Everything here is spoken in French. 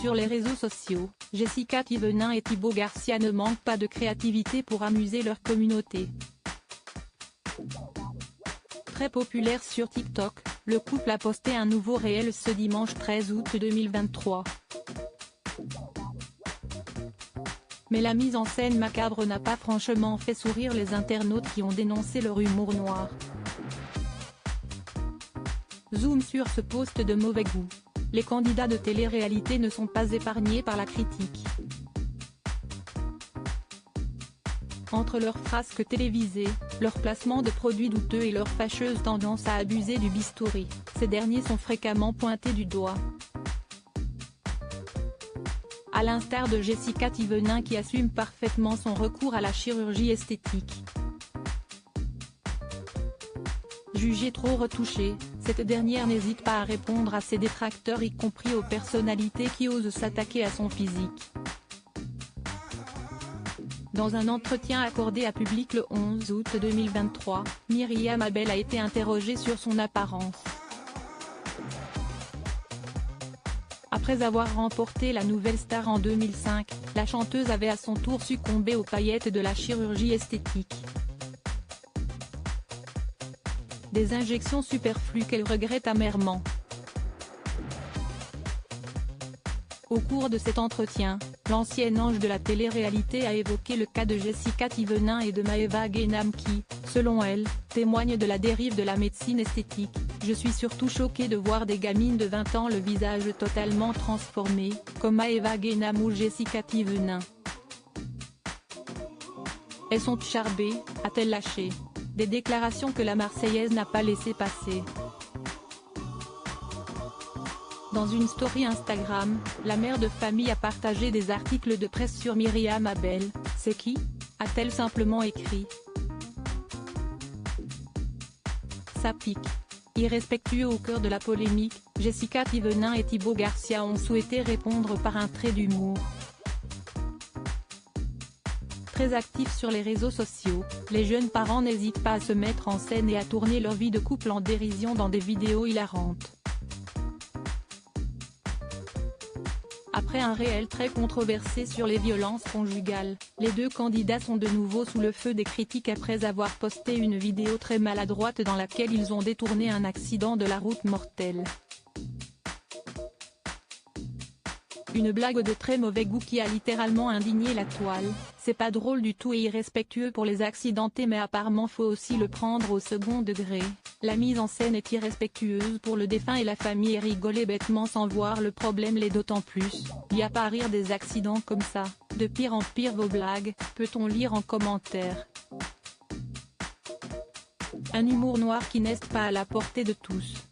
Sur les réseaux sociaux, Jessica Thivenin et Thibaut Garcia ne manquent pas de créativité pour amuser leur communauté. Très populaire sur TikTok, le couple a posté un nouveau réel ce dimanche 13 août 2023. Mais la mise en scène macabre n'a pas franchement fait sourire les internautes qui ont dénoncé leur humour noir. Zoom sur ce post de mauvais goût. Les candidats de télé-réalité ne sont pas épargnés par la critique. Entre leurs frasques télévisées, leur placement de produits douteux et leur fâcheuse tendance à abuser du bistouri, ces derniers sont fréquemment pointés du doigt. À l'instar de Jessica Thivenin qui assume parfaitement son recours à la chirurgie esthétique. Jugée trop retouchée, cette dernière n'hésite pas à répondre à ses détracteurs y compris aux personnalités qui osent s'attaquer à son physique. Dans un entretien accordé à Public le 11 août 2023, Myriam Abel a été interrogée sur son apparence. Après avoir remporté la Nouvelle Star en 2005, la chanteuse avait à son tour succombé aux paillettes de la chirurgie esthétique. Des injections superflues qu'elle regrette amèrement. Au cours de cet entretien, l'ancienne ange de la télé-réalité a évoqué le cas de Jessica Thivenin et de Maeva Guénam qui, selon elle, témoignent de la dérive de la médecine esthétique. Je suis surtout choquée de voir des gamines de 20 ans le visage totalement transformé, comme Maeva Guénam ou Jessica Thivenin. Elles sont charbées, a-t-elle lâché. Des déclarations que la Marseillaise n'a pas laissé passer. Dans une story Instagram, la mère de famille a partagé des articles de presse sur Myriam Abel. C'est qui ? A-t-elle simplement écrit. Ça pique. Irrespectueux au cœur de la polémique, Jessica Thivenin et Thibaut Garcia ont souhaité répondre par un trait d'humour. Très actifs sur les réseaux sociaux, les jeunes parents n'hésitent pas à se mettre en scène et à tourner leur vie de couple en dérision dans des vidéos hilarantes. Après un réel très controversé sur les violences conjugales, les deux candidats sont de nouveau sous le feu des critiques après avoir posté une vidéo très maladroite dans laquelle ils ont détourné un accident de la route mortel. Une blague de très mauvais goût qui a littéralement indigné la toile. C'est pas drôle du tout et irrespectueux pour les accidentés mais apparemment faut aussi le prendre au second degré. La mise en scène est irrespectueuse pour le défunt et la famille et rigoler bêtement sans voir le problème l'est d'autant plus. Y a pas à rire des accidents comme ça, de pire en pire vos blagues, peut-on lire en commentaire. Un humour noir qui n'est pas à la portée de tous.